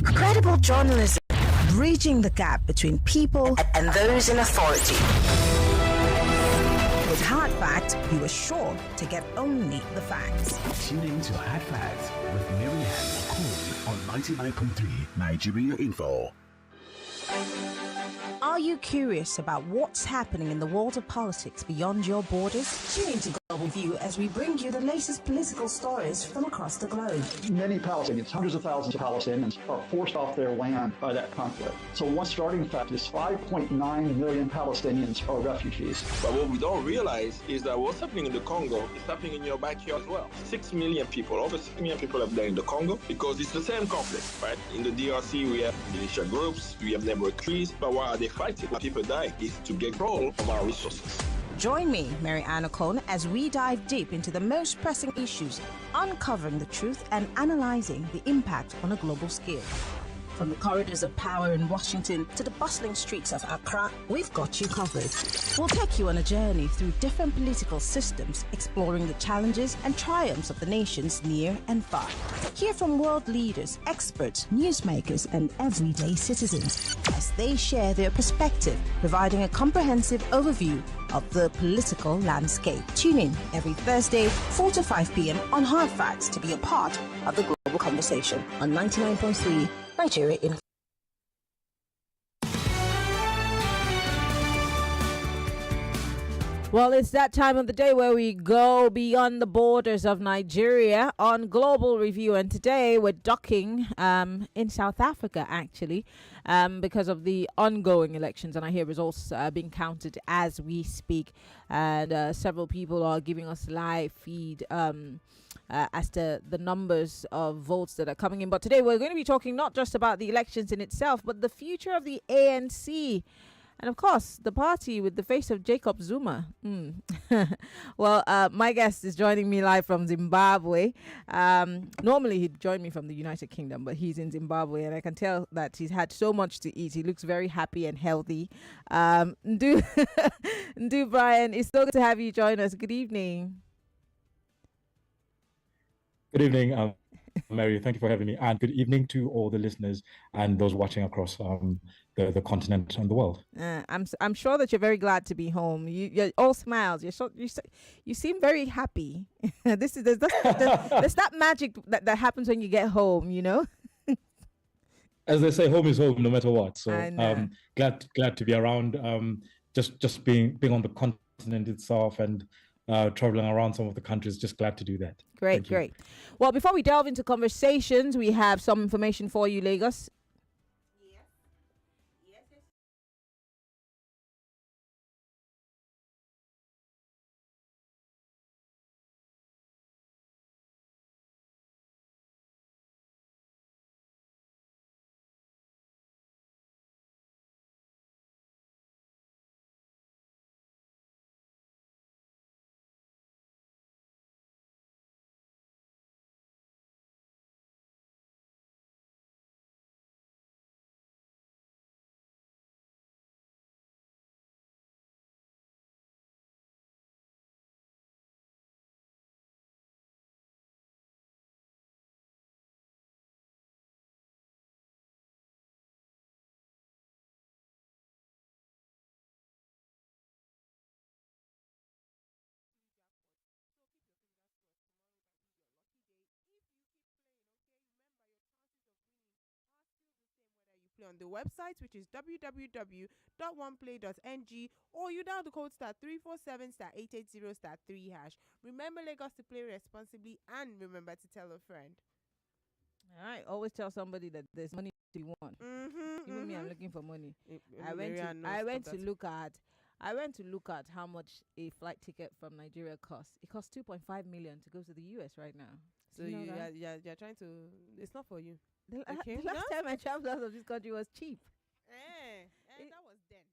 Credible journalism, bridging the gap between people and those in authority. With Hard Facts, you are sure to get only the facts. Tune in to Hard Facts with Maryann Okon on 99.3 Nigeria Info. Are you curious about what's happening in the world of politics beyond your borders? Tune into Global View as we bring you the latest political stories from across the globe. Many Palestinians, hundreds of thousands of Palestinians, are forced off their land by that conflict. So one starting fact is 5.9 million Palestinians are refugees. But what we don't realize is that what's happening in the Congo is happening in your backyard as well. 6 million people, over 6 million people are there in the Congo because it's the same conflict, right? In the DRC, we have militia groups, we have neighborhood trees, but why are they fighting? Why people die is to get control of our resources. Join me, Maryann Okon, as we dive deep into the most pressing issues, uncovering the truth and analyzing the impact on a global scale. From the corridors of power in Washington to the bustling streets of Accra, we've got you covered. We'll take you on a journey through different political systems, exploring the challenges and triumphs of the nations near and far. Hear from world leaders, experts, newsmakers, and everyday citizens as they share their perspective, providing a comprehensive overview of the political landscape. Tune in every Thursday, 4 to 5 p.m. on Hard Facts to be a part of the global conversation on 99.3 Nigeria Info. Well, it's that time of the day where we go beyond the borders of Nigeria on Global Review. And today we're docking in South Africa, actually, because of the ongoing elections. And I hear results being counted as we speak. And several people are giving us live feed as to the numbers of votes that are coming in. But today we're going to be talking not just about the elections in itself, but the future of the ANC. And of course, the party with the face of Jacob Zuma. Well, my guest is joining me live from Zimbabwe. Normally, he'd join me from the United Kingdom, but he's in Zimbabwe, and I can tell that he's had so much to eat. He looks very happy and healthy. Ndu Brian, it's so good to have you join us. Good evening. Good evening, Mary. Thank you for having me. And good evening to all the listeners and those watching across the continent and the world. I'm sure that you're very glad to be home. You're all smiles. You seem very happy. There's that magic that happens when you get home, you know. As they say, home is home no matter what. So glad to be around. Just being on the continent itself and traveling around some of the countries. Just glad to do that. Great. Well, before we delve into conversations, we have some information for you, Lagos. On the website, which is www.oneplay.ng, or you dial the code *347 *880 *3#. Remember, Lagos, to play responsibly, and remember to tell a friend. All right, always tell somebody that there's money to be won. Even me, I'm looking for money. I went to look at how much a flight ticket from Nigeria costs. It costs 2.5 million to go to the US right now. So you're trying to. It's not for you. The last time I traveled out of this country was cheap. That was then.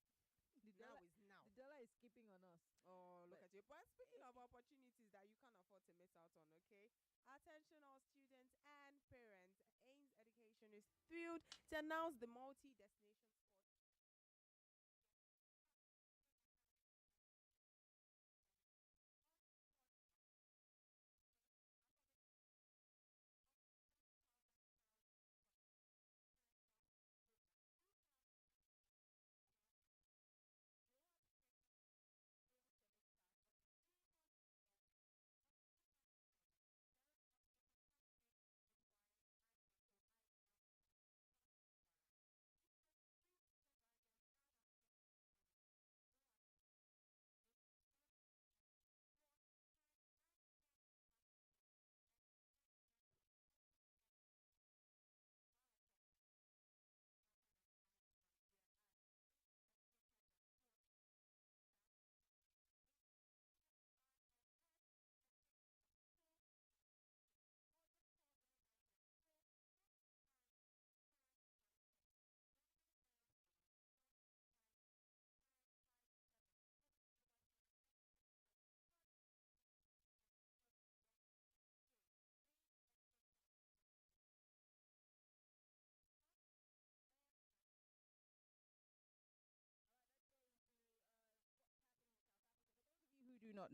Now is now. The dollar is skipping on us. Oh, look at you. But speaking of opportunities that you can't afford to miss out on, okay? Attention all students and parents. AIMS Education is thrilled to announce the multi-destination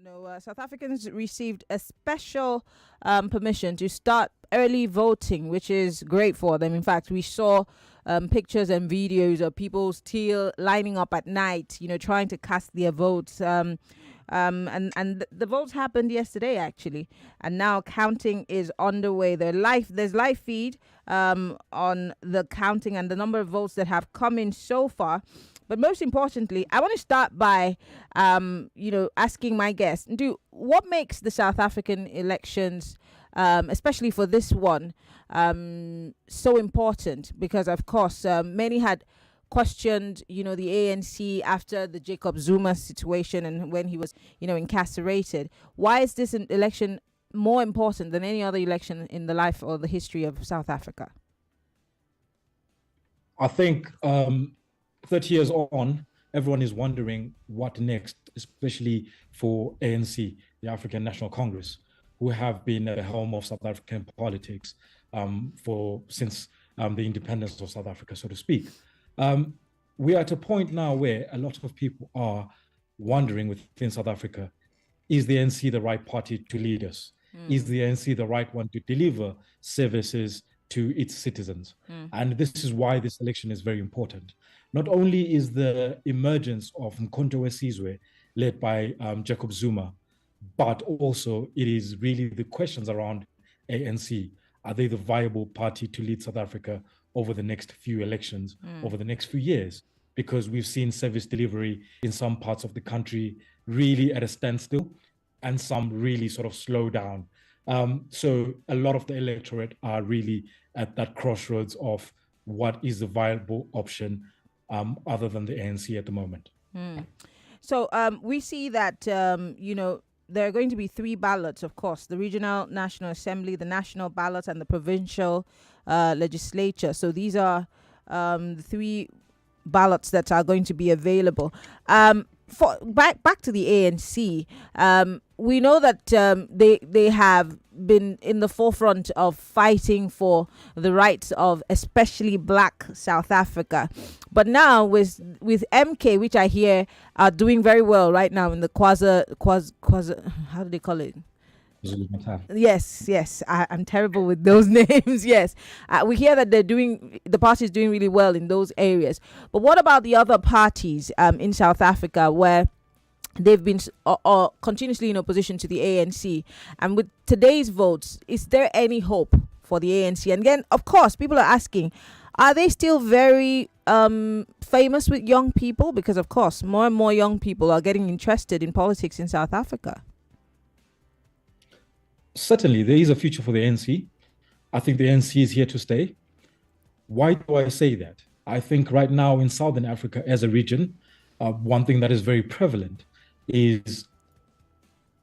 No, South Africans received a special permission to start early voting, which is great for them. In fact, we saw pictures and videos of people still lining up at night, trying to cast their votes. And the votes happened yesterday, actually, and now counting is underway. There's live feed on the counting and the number of votes that have come in so far. But most importantly, I want to start by, asking my guests, what makes the South African elections, especially for this one, so important? Because, of course, many had questioned, the ANC after the Jacob Zuma situation and when he was, incarcerated. Why is this an election more important than any other election in the life or the history of South Africa? I think 30 years on, everyone is wondering what next, especially for ANC, the African National Congress, who have been at the helm of South African politics since the independence of South Africa, so to speak. We are at a point now where a lot of people are wondering within South Africa, is the ANC the right party to lead us? Is the ANC the right one to deliver services to its citizens? And this is why this election is very important. Not only is the emergence of Mkhonto Wesizwe led by Jacob Zuma, but also it is really the questions around ANC. Are they the viable party to lead South Africa over the next few elections, over the next few years? Because we've seen service delivery in some parts of the country really at a standstill and some really sort of slow down. So a lot of the electorate are really at that crossroads of what is the viable option other than the ANC at the moment. So we see that, there are going to be 3 ballots, of course, the Regional National Assembly, the national ballot, and the provincial legislature. So these are the 3 ballots that are going to be available. Back to the ANC, we know that they have been in the forefront of fighting for the rights of especially Black South Africa. But now with MK, which I hear are doing very well right now in the Kwaza, how do they call it? Yes. I'm terrible with those names. Yes. We hear that the party is doing really well in those areas. But what about the other parties in South Africa where they've been continuously in opposition to the ANC? And with today's votes, is there any hope for the ANC? And again, of course, people are asking, are they still very famous with young people? Because, of course, more and more young people are getting interested in politics in South Africa. Certainly, there is a future for the ANC. I think the ANC is here to stay. Why do I say that? I think right now in Southern Africa as a region, one thing that is very prevalent is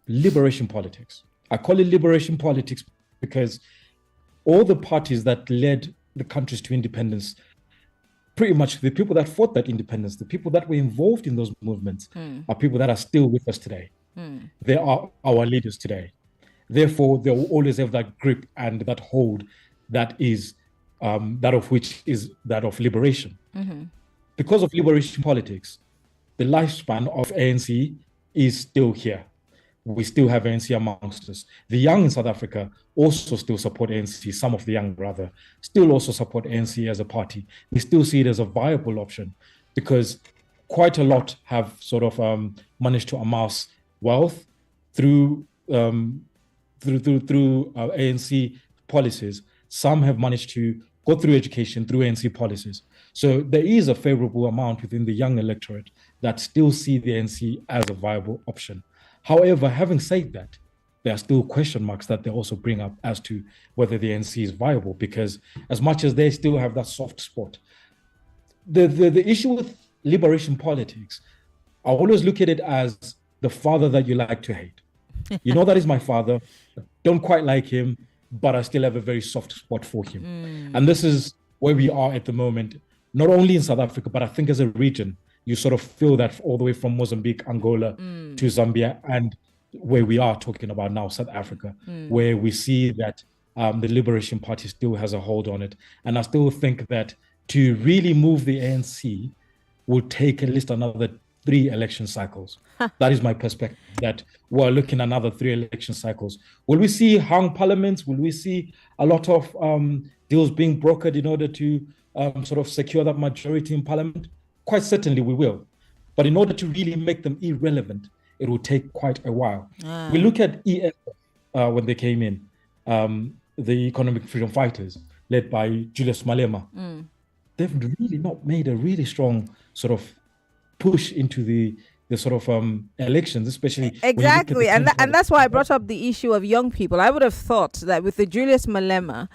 liberation politics. I call it liberation politics because all the parties that led the countries to independence, pretty much the people that fought that independence, the people that were involved in those movements are people that are still with us today. They are our leaders today. Therefore, they will always have that grip and that hold that is that of which is that of liberation. Because of liberation politics, the lifespan of ANC is still here. We still have ANC amongst us. The young in South Africa also still support ANC. Some of the young, rather, still also support ANC as a party. We still see it as a viable option because quite a lot have sort of managed to amass wealth through ANC policies. Some have managed to go through education through ANC policies. So there is a favorable amount within the young electorate that still see the ANC as a viable option. However, having said that, there are still question marks that they also bring up as to whether the ANC is viable, because as much as they still have that soft spot, the issue with liberation politics, I always look at it as the father that you like to hate. You know, that is my father. I don't quite like him, but I still have a very soft spot for him. And this is where we are at the moment, not only in South Africa, but I think as a region, you sort of feel that all the way from Mozambique, Angola to Zambia, and where we are talking about now, South Africa, where we see that the Liberation Party still has a hold on it. And I still think that to really move the ANC will take at least another 3 election cycles. That is my perspective. that we're looking at another 3 election cycles. Will we see hung parliaments? Will we see a lot of deals being brokered in order to sort of secure that majority in parliament? Quite certainly we will. But in order to really make them irrelevant, it will take quite a while. We look at EF when they came in, the Economic Freedom Fighters, led by Julius Malema. They've really not made a really strong sort of push into the sort of elections, especially exactly, and that's why I brought up the issue of young people. I would have thought that with the Julius Malema,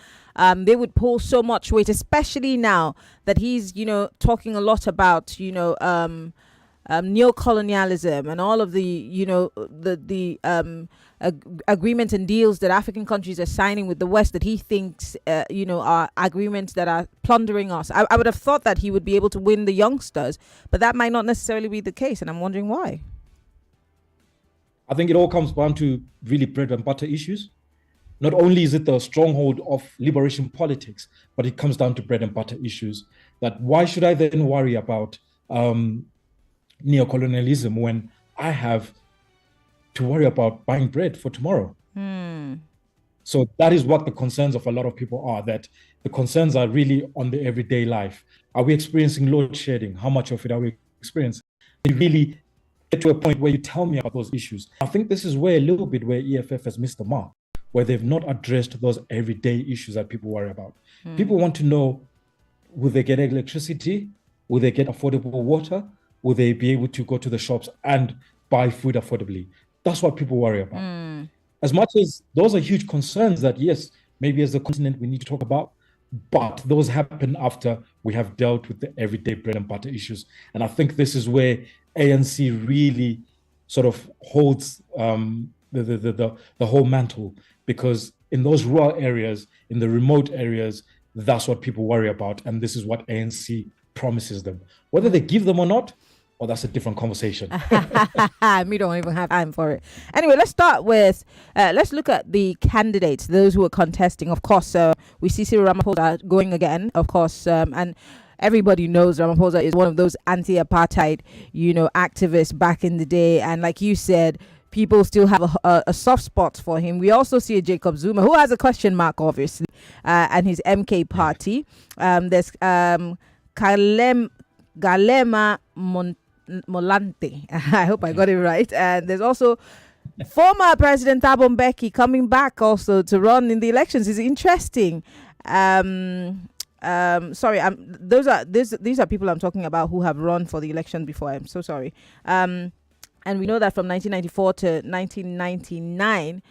they would pull so much weight, especially now that he's talking a lot about neocolonialism and all of the agreements and deals that African countries are signing with the West that he thinks are agreements that are plundering us. I would have thought that he would be able to win the youngsters, but that might not necessarily be the case, and I'm wondering why. I think it all comes down to really bread and butter issues. Not only is it the stronghold of liberation politics, but it comes down to bread and butter issues. That why should I then worry about neocolonialism when I have to worry about buying bread for tomorrow? So that is what the concerns of a lot of people are, that the concerns are really on the everyday life. Are we experiencing load shedding? How much of it are we experiencing? You really get to a point where you tell me about those issues. I think this is where a little bit where EFF has missed the mark, where they've not addressed those everyday issues that people worry about. People want to know, will they get electricity? Will they get affordable water? Will they be able to go to the shops and buy food affordably? That's what people worry about. As much as those are huge concerns that, yes, maybe as a continent we need to talk about, but those happen after we have dealt with the everyday bread and butter issues. And I think this is where ANC really sort of holds the whole mantle, because in those rural areas, in the remote areas, that's what people worry about. And this is what ANC promises them. Whether they give them or not, well, that's a different conversation. We don't even have time for it. Anyway, let's start with, let's look at the candidates, those who are contesting. Of course, we see Cyril Ramaphosa going again, of course, and everybody knows Ramaphosa is one of those anti-apartheid, activists back in the day. And like you said, people still have a soft spot for him. We also see a Jacob Zuma, who has a question mark, obviously, and his MK party. There's Galema Molante. I hope I got it right. And there's also former President Thabo Mbeki coming back also to run in the elections. Is interesting. These are people I'm talking about who have run for the election before. I'm so sorry. And we know that from 1994 to 1999,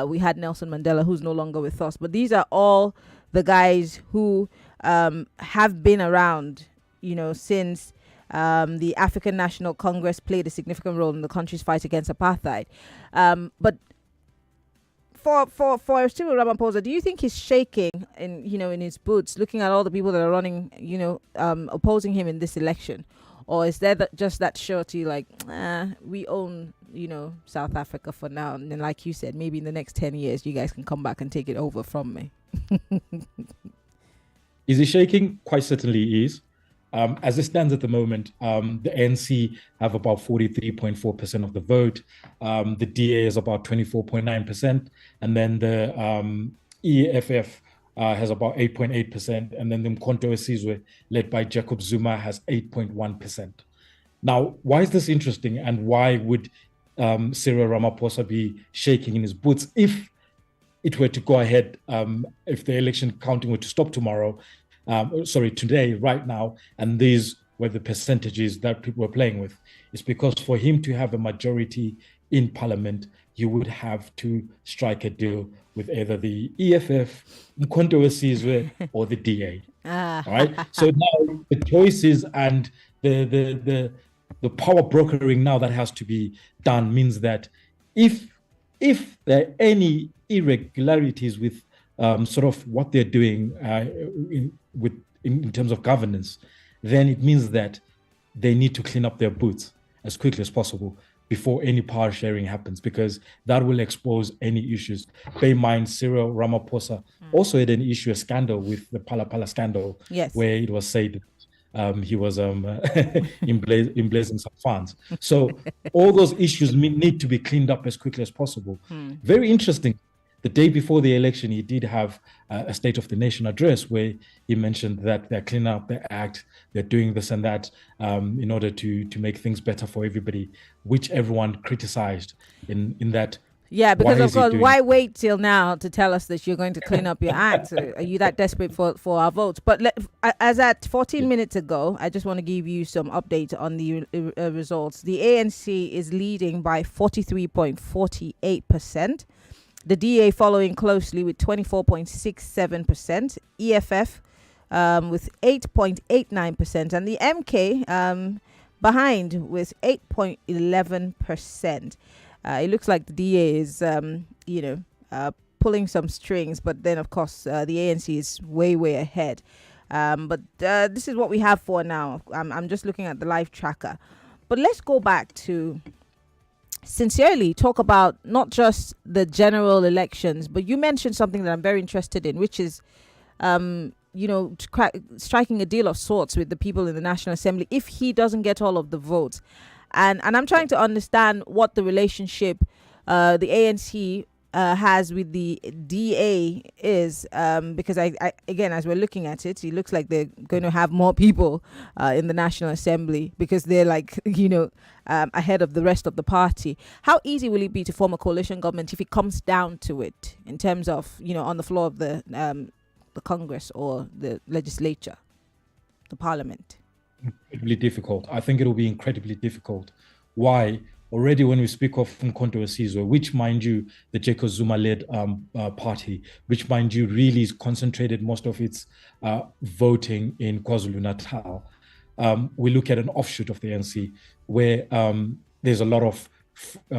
we had Nelson Mandela, who's no longer with us. But these are all the guys who have been around, since the African National Congress played a significant role in the country's fight against apartheid. But for Cyril Ramaphosa, do you think he's shaking in his boots, looking at all the people that are running, opposing him in this election? Or is there just that surety, like, we own, South Africa for now, and then, like you said, maybe in the next 10 years, you guys can come back and take it over from me? Is he shaking? Quite certainly he is. As it stands at the moment, the ANC have about 43.4% of the vote. The DA is about 24.9%. And then the EFF has about 8.8%. And then the Mkhonto Wesizwe, led by Jacob Zuma, has 8.1%. Now, why is this interesting? And why would Cyril Ramaphosa be shaking in his boots if it were to go ahead, if the election counting were to stop today, right now, and these were the percentages that people were playing with? It's because for him to have a majority in parliament, you would have to strike a deal with either the EFF, Mkhonto Wesizwe, or the DA. All right. So now the choices and the power brokering now that has to be done means that if there are any irregularities with sort of what they're doing in terms of governance, then it means that they need to clean up their boots as quickly as possible before any power sharing happens, because that will expose any issues. Bear in mind, Cyril Ramaphosa also had a scandal with the Pala Pala scandal, yes, where it was said he was emblazing some funds. So all those issues need to be cleaned up as quickly as possible. Very interesting. The day before the election, he did have a State of the Nation address where he mentioned that they're cleaning up the act, they're doing this and that in order to make things better for everybody, which everyone criticized in that. Yeah, because of course, why wait till now to tell us that you're going to clean up your act? Are you that desperate for our votes? But as at 14 minutes ago, I just want to give you some updates on the results. The ANC is leading by 43.48%. The DA following closely with 24.67%. EFF with 8.89%. And the MK behind with 8.11%. It looks like the DA is, pulling some strings, but then, of course, the ANC is way, way ahead. But this is what we have for now. I'm just looking at the live tracker. But let's go back to sincerely talk about not just the general elections, but you mentioned something that I'm very interested in, which is, striking a deal of sorts with the people in the National Assembly if he doesn't get all of the votes. And I'm trying to understand what the relationship the ANC has with the DA is, because I again, as we're looking at it, it looks like they're going to have more people in the National Assembly because they're like, ahead of the rest of the party. How easy will it be to form a coalition government if it comes down to it in terms of, on the floor of the Congress or the legislature, the parliament? Incredibly difficult. I think it will be incredibly difficult. Why? Already when we speak of Mkhonto weSizwe, which, mind you, the Jacob Zuma-led party, which, mind you, really is concentrated most of its voting in KwaZulu-Natal, we look at an offshoot of the ANC where there's a lot of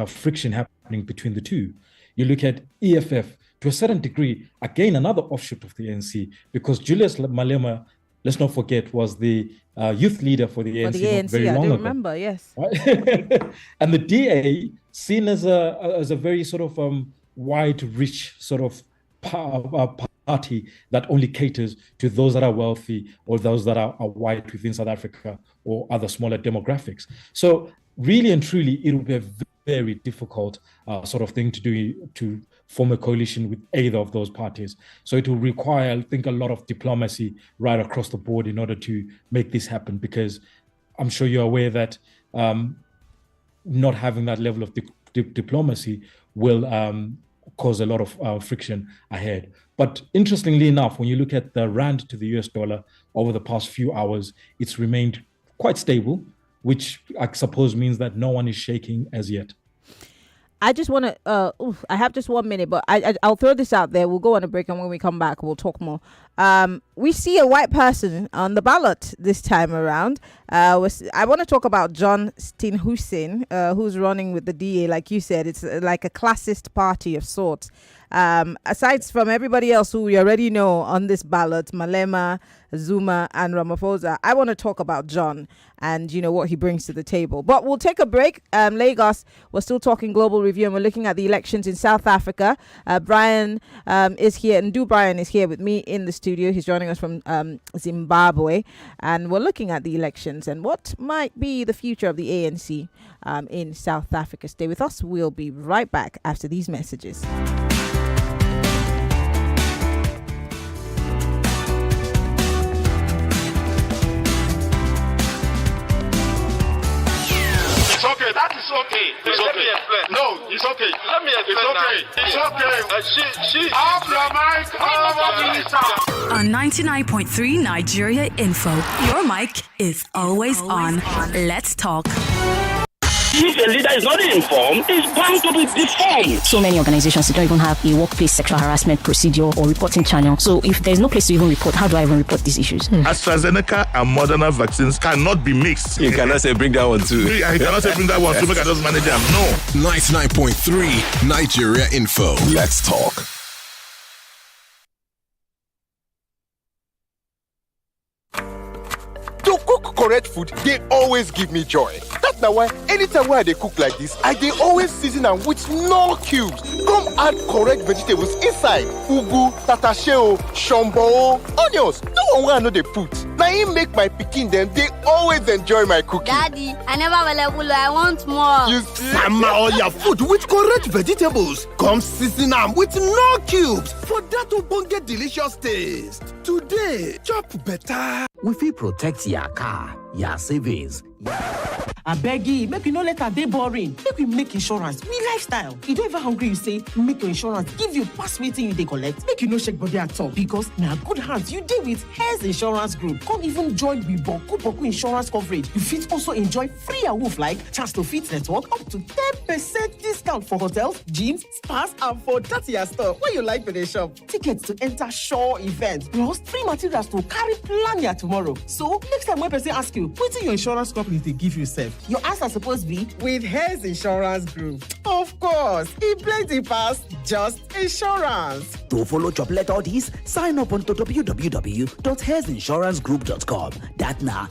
friction happening between the two. You look at EFF, to a certain degree, again, another offshoot of the ANC, because Julius Malema, let's not forget, was the youth leader for the ANC, not very long ago. Remember, yes. Right? And the DA, seen as a very sort of wide, rich sort of party that only caters to those that are wealthy or those that are white within South Africa or other smaller demographics. So really and truly, it will be a very difficult sort of thing to do, to form a coalition with either of those parties. So it will require, I think, a lot of diplomacy right across the board in order to make this happen, because I'm sure you're aware that not having that level of diplomacy will cause a lot of friction ahead. But interestingly enough, when you look at the rand to the US dollar over the past few hours, it's remained quite stable, which I suppose means that no one is shaking as yet. I just want to, I have just 1 minute, but I'll throw this out there. We'll go on a break, and when we come back, we'll talk more. We see a white person on the ballot this time around. I want to talk about John Steenhuisen, who's running with the DA. Like you said, it's like a classist party of sorts. Aside from everybody else who we already know on this ballot, Malema, Zuma and Ramaphosa, I want to talk about John and what he brings to the table. But we'll take a break. Lagos, we're still talking Global Review, and we're looking at the elections in South Africa. Brian is here, and Brian is here with me in the studio. He's joining us from Zimbabwe, and we're looking at the elections and what might be the future of the ANC in South Africa. Stay with us. We'll be right back after these messages. Okay, that is okay. It's okay. No, it's okay. Let me explain. It's okay. It's okay. Off your mic. On 99.3 Nigeria Info, your mic is always on. Let's talk. If a leader is not informed, he's bound to be deformed. So many organizations don't even have a workplace sexual harassment procedure or reporting channel. So if there's no place to even report, how do I even report these issues? AstraZeneca and Moderna vaccines cannot be mixed. You cannot say bring that one too. I cannot say bring that one too. Make I just manage them. No. 99.3 Nigeria Info. Let's talk. To cook correct food, they always give me joy. That's why anytime where they cook like this, I they always season them with no cubes. Come add correct vegetables inside. Ugu, tatasheo, shombo, onions. No one will know they put. Now him make my pikin them, they always enjoy my cooking. Daddy, I never available. I want more. You summer all your food with correct vegetables. Come season them with no cubes for that ubonge delicious taste. Today, chop better. We fit protect your car, your savings. I beg you, make you no let her day boring. Make we make insurance. We lifestyle. You don't even hungry, you say, make your insurance. Give you pass waiting you they collect. Make you no shake body at all. Because now good hands, you deal with Hares Insurance Group. Come even join with Boku insurance coverage. You fit also enjoy free awoof like chance to fit network up to 10% discount for hotels, gyms, spas, and for that your store. What you like for the shop? Tickets to enter show events. Plus free materials to carry plan your tomorrow. So next time when person ask you, what's your insurance company they give you safe? Your answer supposed to be with Hares Insurance Group. Of course, it plenty pass just insurance. To follow Choplet all these, sign up onto www.hairsinsurancegroup.com. That na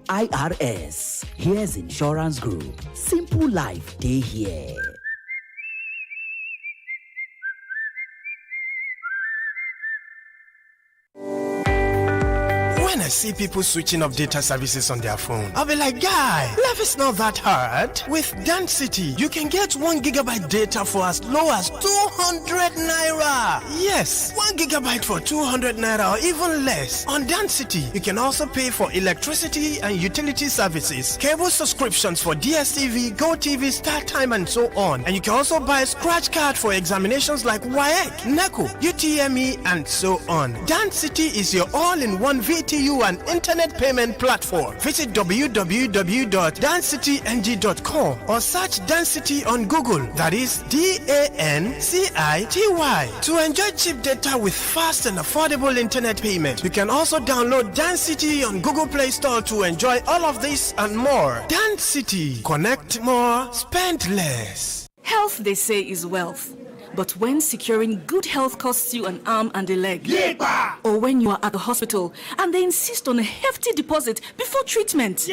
HEIRS. Hares Insurance Group. Simple life day here. When I see people switching up data services on their phone, I'll be like, guy, life is not that hard. With Density, you can get 1 gigabyte data for as low as 200 naira. Yes, 1 gigabyte for 200 naira or even less. On Density, you can also pay for electricity and utility services, cable subscriptions for DSTV, GoTV, StarTime, and so on. And you can also buy a scratch card for examinations like WAEC, NECO, UTME, and so on. Density is your all-in-one VTU and internet payment platform. Visit www.dancity.ng.com or search Density on Google. That is DANCITY. To enjoy cheap data with fast and affordable internet payment, you can also download Density on Google Play Store to enjoy all of this and more. Density. Connect more, spend less. Health, they say, is wealth. But when securing good health costs you an arm and a leg, or when you are at the hospital and they insist on a hefty deposit before treatment,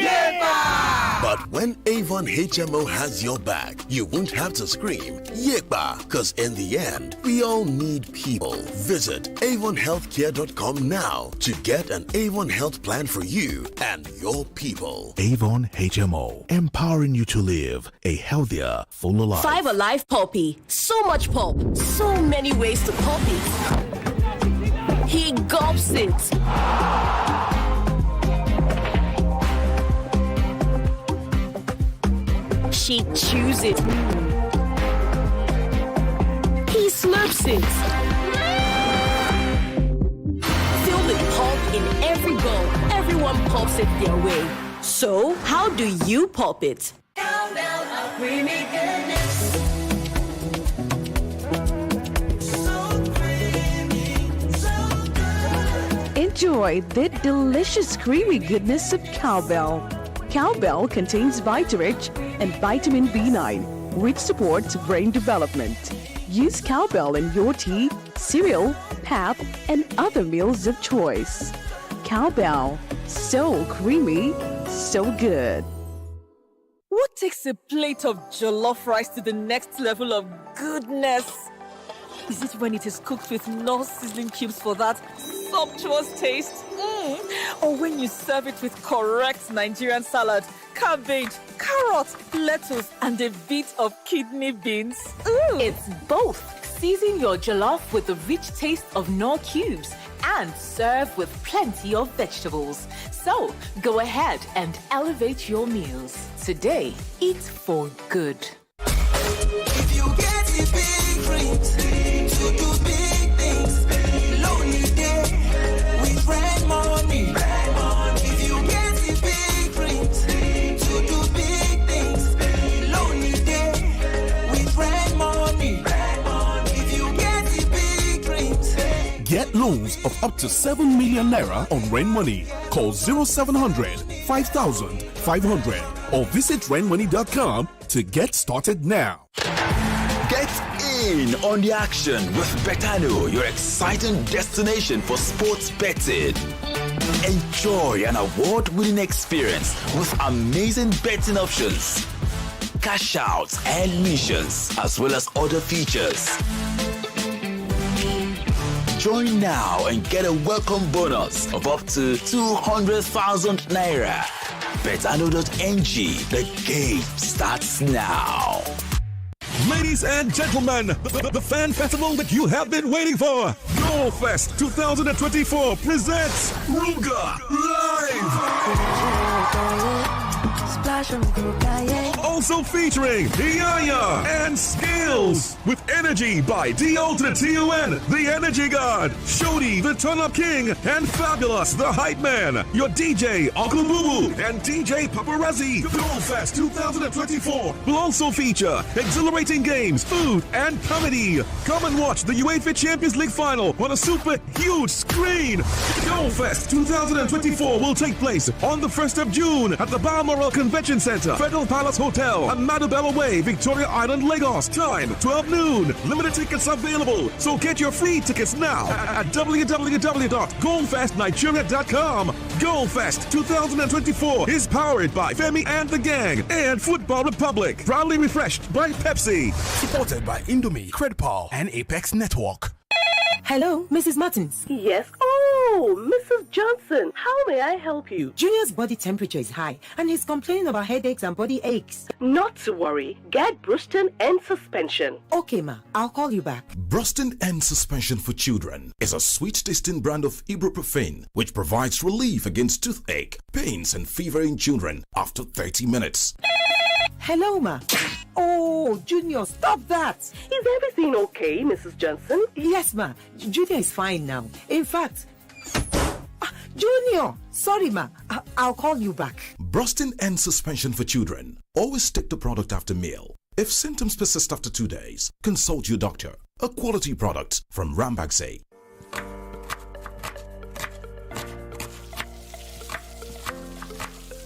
but when Avon HMO has your back, you won't have to scream "Yepa," because in the end, we all need people. Visit avonhealthcare.com now to get an Avon health plan for you and your people. Avon HMO, empowering you to live a healthier, fuller life. 5 Alive Poppy. So much pop. So many ways to pop it. He gulps it. She chews it. He slurps it. Filled with pulp in every bowl. Everyone pops it their way. So, how do you pop it? Creamy goodness. Enjoy the delicious creamy goodness of Cowbell. Cowbell contains Vitarich and vitamin B9, which supports brain development. Use Cowbell in your tea, cereal, pap, and other meals of choice. Cowbell, so creamy, so good. What takes a plate of jollof rice to the next level of goodness? Is it when it is cooked with no seasoning cubes for that sumptuous taste? Or when you serve it with correct Nigerian salad, cabbage, carrot, lettuce, and a bit of kidney beans? It's both. Season your jollof with the rich taste of Knorr cubes and serve with plenty of vegetables. So go ahead and elevate your meals. Today, eat for good. If you get the big dreams to do big things, lonely day with red money. If you get the big dreams to do big things, lonely day with red money. If you get the big dreams. Get loans of up to 7 million naira on Rain Money. Call 0700 5000 500 or visit rainmoney.com to get started now. Get in on the action with Betano, your exciting destination for sports betting. Enjoy an award-winning experience with amazing betting options, cash outs and missions, as well as other features. Join now and get a welcome bonus of up to 200,000 naira. Betano.ng. The game starts now. Ladies and gentlemen, the fan festival that you have been waiting for, Goal Fest 2024 presents Lunga Live! Also featuring Yaya and Skills with Energy by D.O. to the T.O.N. The Energy God, Shodi the Turn Up King, and Fabulous the Hype Man, your DJ Uncle Boo Boo and DJ Paparazzi. Goal Fest 2024 will also feature exhilarating games, food, and comedy. Come and watch the UEFA Champions League final on a super huge screen. Goal Fest 2024 will take place on the 1st of June at the Balmoral Convention Center, Federal Palace Hotel, Amado Bello Way, Victoria Island, Lagos. Time 12 noon. Limited tickets available, so get your free tickets now at www.goalfestnigeria.com. Goalfest 2024 is powered by Femi and the Gang and Football Republic. Proudly refreshed by Pepsi. Supported by Indomie, Credpal, and Apex Network. Hello, Mrs. Martins. Yes. Oh, Mrs. Johnson, how may I help you? Junior's body temperature is high and he's complaining about headaches and body aches. Not to worry. Get Bruston and suspension. Okay, ma. I'll call you back. Bruston and Suspension for Children is a sweet-tasting brand of ibuprofen which provides relief against toothache, pains, and fever in children after 30 minutes. Hello, ma. Oh, Junior, stop that. Is everything okay, Mrs. Johnson? Yes, ma. Junior is fine now. In fact, Junior, sorry, ma. I'll call you back. Brustin and Suspension for Children. Always take the product after meal. If symptoms persist after 2 days, consult your doctor. A quality product from Rambaxay.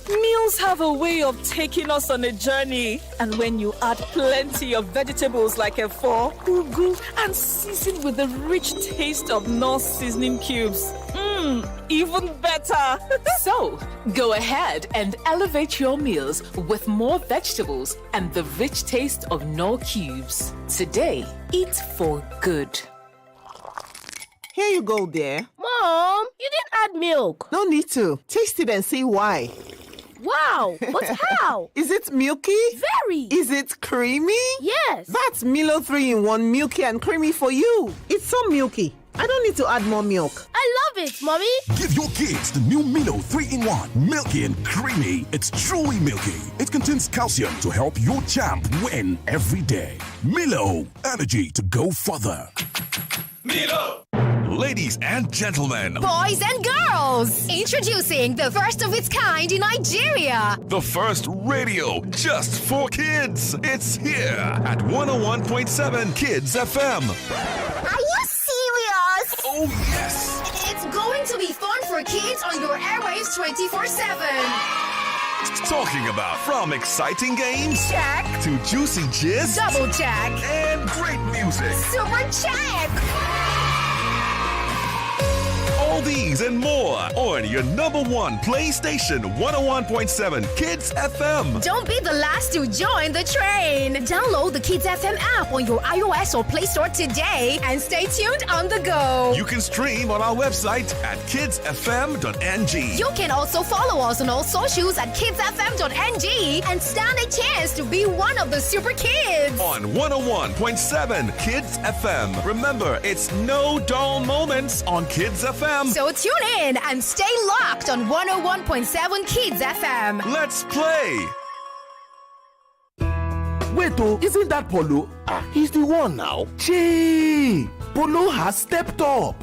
Meals have a way of taking us on a journey, and when you add plenty of vegetables like efo, ugu, and season with the rich taste of Norse seasoning cubes, even better. So, go ahead and elevate your meals with more vegetables and the rich taste of Knorr cubes. Today, eat for good. Here you go, dear. Mom, you didn't add milk. No need to. Taste it and see why. Wow, but how? Is it milky? Very. Is it creamy? Yes. That's Milo 3-in-1 milky and creamy for you. It's so milky. I don't need to add more milk. I love it, Mommy. Give your kids the new Milo 3-in-1. Milky and creamy. It's truly milky. It contains calcium to help your champ win every day. Milo, energy to go further. Milo! Ladies and gentlemen, boys and girls, introducing the first of its kind in Nigeria. The first radio just for kids. It's here at 101.7 Kids FM. Are you serious? Oh, yes. It's going to be fun for kids on your airwaves 24/7. Talking about from exciting games, check, to juicy gist, double check, and great music, super check. All these and more on your #1 PlayStation 101.7 Kids FM. Don't be the last to join the train. Download the Kids FM app on your iOS or Play Store today and stay tuned on the go. You can stream on our website at kidsfm.ng. You can also follow us on all socials at kidsfm.ng and stand a chance to be one of the super kids. On 101.7 Kids FM. Remember, it's no dull moments on Kids FM. So tune in and stay locked on 101.7 Kids FM. Let's play. Wait, oh, isn't that Polo? He's the one now. Gee, Polo has stepped up.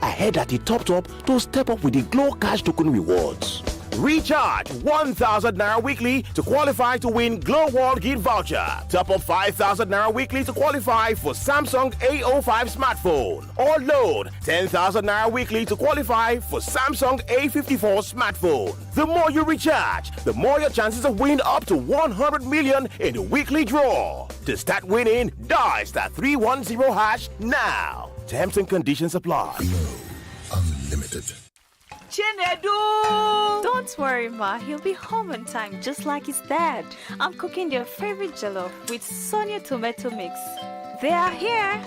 I heard that he topped up to step up with the Glow Cash Token rewards. Recharge 1,000 Naira weekly to qualify to win Glow World Gift Voucher. Top up 5,000 Naira weekly to qualify for Samsung A05 smartphone. Or load 10,000 Naira weekly to qualify for Samsung A54 smartphone. The more you recharge, the more your chances of winning up to 100 million in the weekly draw. To start winning, dial *310# now. Terms and conditions apply. Glow Unlimited. Chinedu! Don't worry, Ma. He'll be home on time, just like his dad. I'm cooking their favorite jollof with Sonia tomato mix. They are here.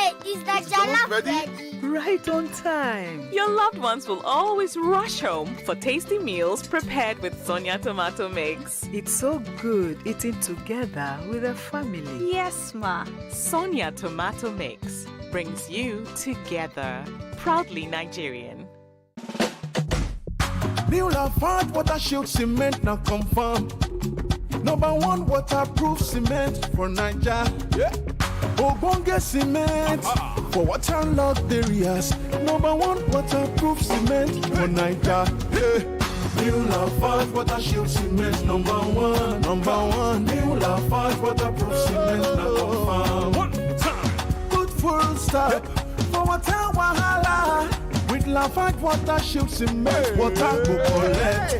Wait, is the jollof ready? Right on time. Your loved ones will always rush home for tasty meals prepared with Sonia tomato mix. It's so good eating together with a family. Yes, ma. Sonia tomato mix brings you together. Proudly Nigerian. New Lafarge water shield cement now confirm. Number one waterproof cement for Nigeria. Yeah. Ogbonge cement for waterlogged areas. Number one waterproof cement for Nigeria. Yeah. New Lafarge water shield cement number one. New Lafarge waterproof cement now confirm. One time. Good full stop for water wahala. With Lafarge water shield cement, water go collect.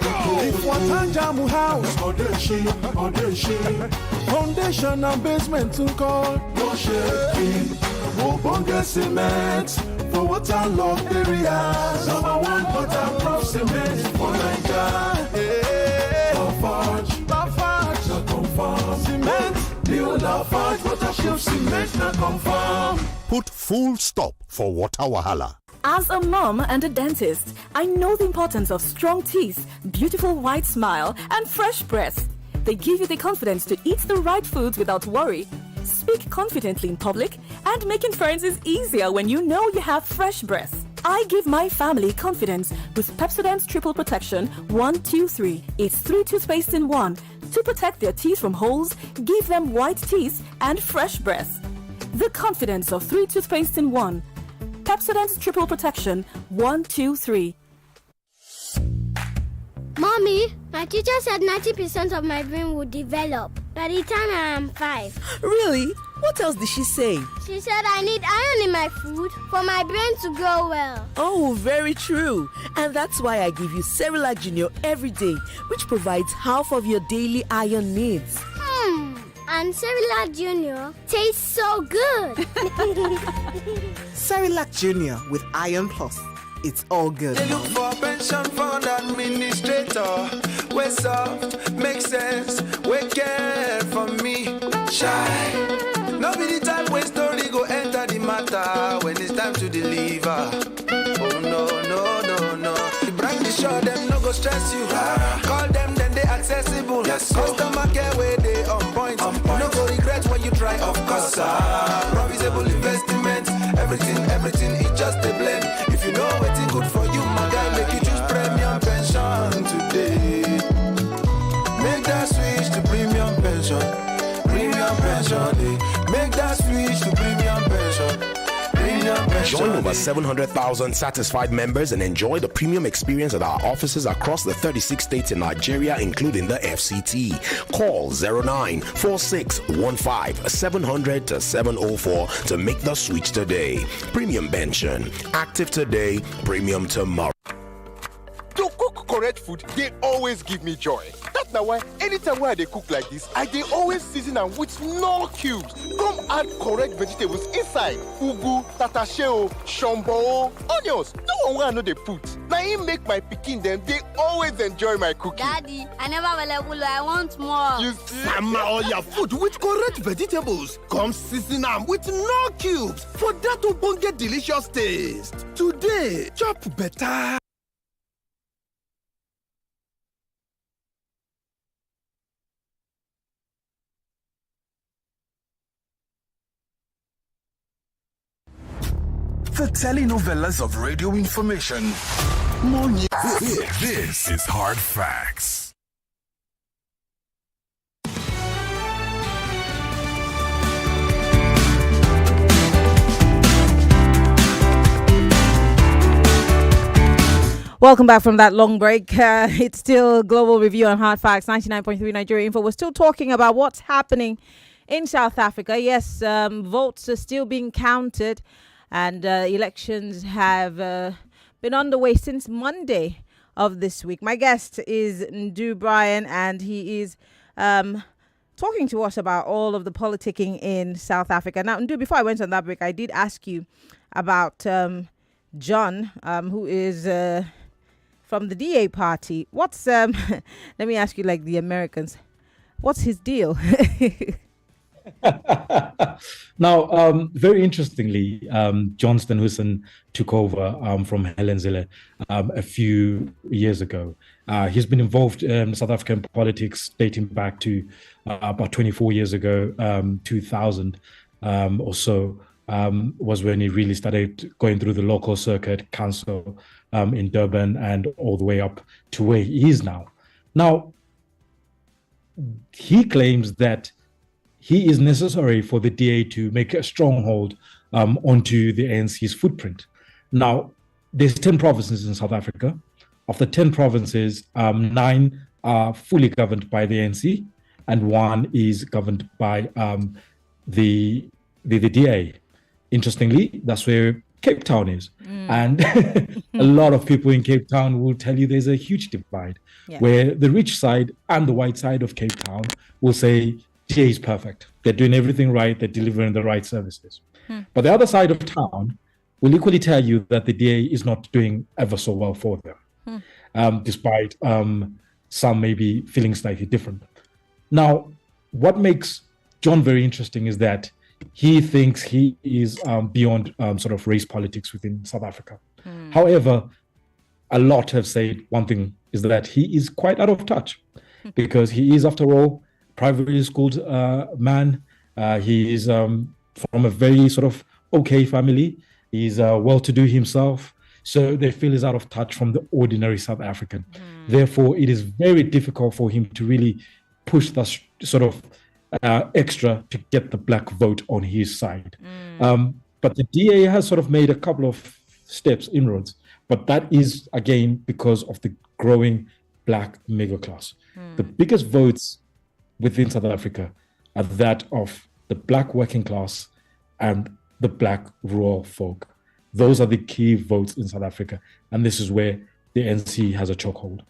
If water jam house, foundation and basement to call, no shaking. Ogbonge cement for water logged areas. Number one waterproof cement for Nigeria. Lafarge, na confirm. Cement, new Lafarge water shield cement na confirm. Put full stop for water wahala. As a mom and a dentist, I know the importance of strong teeth, beautiful white smile, and fresh breath. They give you the confidence to eat the right foods without worry, speak confidently in public, and make inferences easier when you know you have fresh breath. I give my family confidence with Pepsodent's Triple Protection 1, 2, 3. It's 3 toothpaste in 1 to protect their teeth from holes, give them white teeth, and fresh breath. The confidence of 3 toothpaste in 1. Pepsodent's Triple Protection 1, 2, 3. Mommy, my teacher said 90% of my brain will develop by the time I am 5. Really? What else did she say? She said I need iron in my food for my brain to grow well. Oh, very true. And that's why I give you Cerelac Junior every day, which provides half of your daily iron needs. And Cerelac Junior tastes so good. Cerelac Junior with Iron Plus. It's all good. They look for pension fund administrator. We're soft, make sense, we care for me. Shy. No be the type when story go enter the matter when it's time to deliver. Oh no, no, no, no. The brand is sure them no go stress you. Call them then they accessible. Yes, customer care where they on point. No go regret when you try, of course. Profitable investment, everything is just a blend. If you know what's good for you, my guy, make you choose premium pension today. Make that switch to premium pension. Premium pension, make that switch to premium pension. Join over 700,000 satisfied members and enjoy the premium experience at our offices across the 36 states in Nigeria, including the FCT. Call 094615 700 to 704 to make the switch today. Premium pension, active today, premium tomorrow. To cook correct food, they always give me joy. That's now why anytime when they cook like this, I they always season them with no cubes. Come add correct vegetables inside. Ugu, tatasheo, shombo, onions. No one I know they put. Now he make my picking them. They always enjoy my cooking. Daddy, I never will. I want more. You summer all your food with correct vegetables. Come season them with no cubes for that to get delicious taste. Today, chop better. The telenovelas of radio information. This is Hard Facts. Welcome back from that long break. It's still Global Review on Hard Facts, 99.3 Nigeria Info. We're still talking about what's happening in South Africa. Yes, votes are still being counted. And elections have been underway since Monday of this week. My guest is Ndu Brian, and he is talking to us about all of the politicking in South Africa. Now, Ndu, before I went on that break, I did ask you about John, who is from the DA party. What's, let me ask you like the Americans, what's his deal? Now, very interestingly, Johnston Hussein took over from Helen Zille a few years ago. He's been involved in South African politics dating back to about 24 years ago, 2000 or so, was when he really started going through the local circuit, council in Durban, and all the way up to where he is now. Now, he claims that he is necessary for the DA to make a stronghold onto the ANC's footprint. Now, there's 10 provinces in South Africa. Of the 10 provinces, 9 are fully governed by the ANC, and 1 is governed by the DA. Interestingly, that's where Cape Town is. And a lot of people in Cape Town will tell you there's a huge divide where the rich side and the white side of Cape Town will say, DA is perfect. They're doing everything right. They're delivering the right services. But the other side of town will equally tell you that the DA is not doing ever so well for them, despite some maybe feeling slightly different. Now, what makes John very interesting is that he thinks he is beyond sort of race politics within South Africa. However, a lot have said one thing is that he is quite out of touch because he is, after all, privately schooled man. He is from a very sort of okay family. He's well-to-do himself. So they feel he's out of touch from the ordinary South African. Therefore, it is very difficult for him to really push that sort of extra to get the black vote on his side. But the DA has sort of made a couple of steps inroads. But that is, again, because of the growing black middle class. The biggest votes within South Africa are that of the black working class and the black rural folk. Those are the key votes in South Africa. And this is where the NC has a chokehold.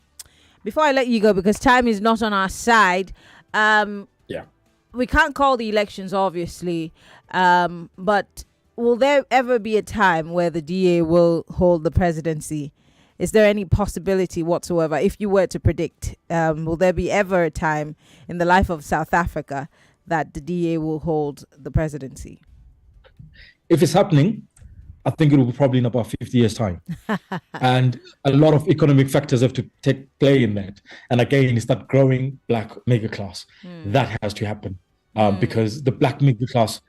Before I let you go, because time is not on our side, we can't call the elections, obviously, but will there ever be a time where the DA will hold the presidency? Is there any possibility whatsoever, if you were to predict, will there be ever a time in the life of South Africa that the DA will hold the presidency? If it's happening, I think it will be probably in about 50 years' time. And a lot of economic factors have to take play in that. And again, it's that growing black middle class. That has to happen because the black middle class,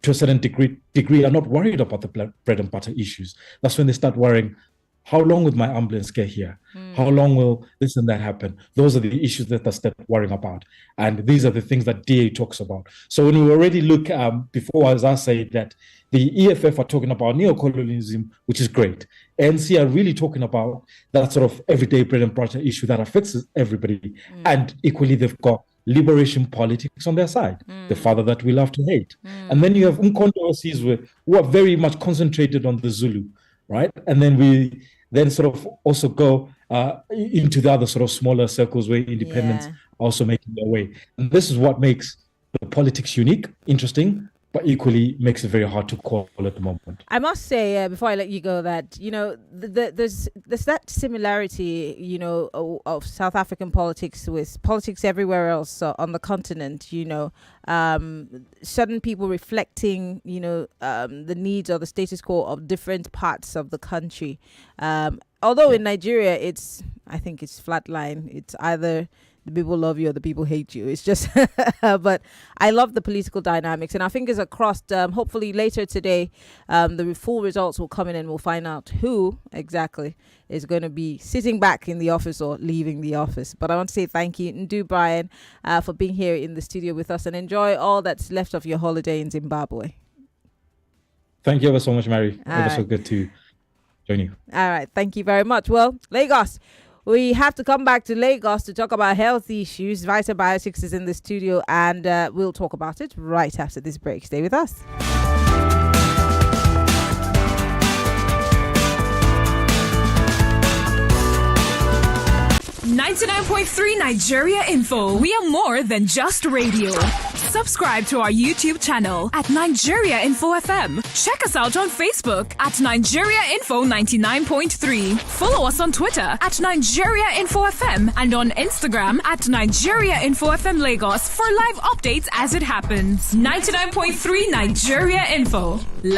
to a certain degree, are not worried about the bread and butter issues. That's when they start worrying, how long will my ambulance get here? How long will this and that happen? Those are the issues that they start worrying about. And these are the things that DA talks about. So when we already look before, as I say, that the EFF are talking about neocolonialism, which is great. ANC are really talking about that sort of everyday bread and butter issue that affects everybody. And equally, they've got liberation politics on their side, the father that we love to hate. And then you have Umkhonto Wesizwe, who are very much concentrated on the Zulu, right? And then we then sort of also go into the other sort of smaller circles where independents are also making their way. And this is what makes the politics unique, interesting, but equally makes it very hard to call at the moment. I must say, before I let you go, that, you know, there's that similarity, you know, of South African politics with politics everywhere else on the continent, you know, certain people reflecting, you know, the needs or the status quo of different parts of the country. Although in Nigeria, I think it's flatline. It's either the people love you or the people hate you. It's just, but I love the political dynamics, and I think it's across. Hopefully later today, the full results will come in, and we'll find out who exactly is going to be sitting back in the office or leaving the office. But I want to say thank you, Ndu Brian, for being here in the studio with us, and enjoy all that's left of your holiday in Zimbabwe. Thank you ever so much, Mary. It was so good to join you. All right, thank you very much. Well, Lagos. We have to come back to Lagos to talk about health issues. Vita Biotics is in the studio, and we'll talk about it right after this break. Stay with us. 99.3 Nigeria Info. We are more than just radio. Subscribe to our YouTube channel at Nigeria Info FM. Check us out on Facebook at Nigeria Info 99.3. Follow us on Twitter at Nigeria Info FM and on Instagram at Nigeria Info FM Lagos for live updates as it happens. 99.3 Nigeria Info. Let's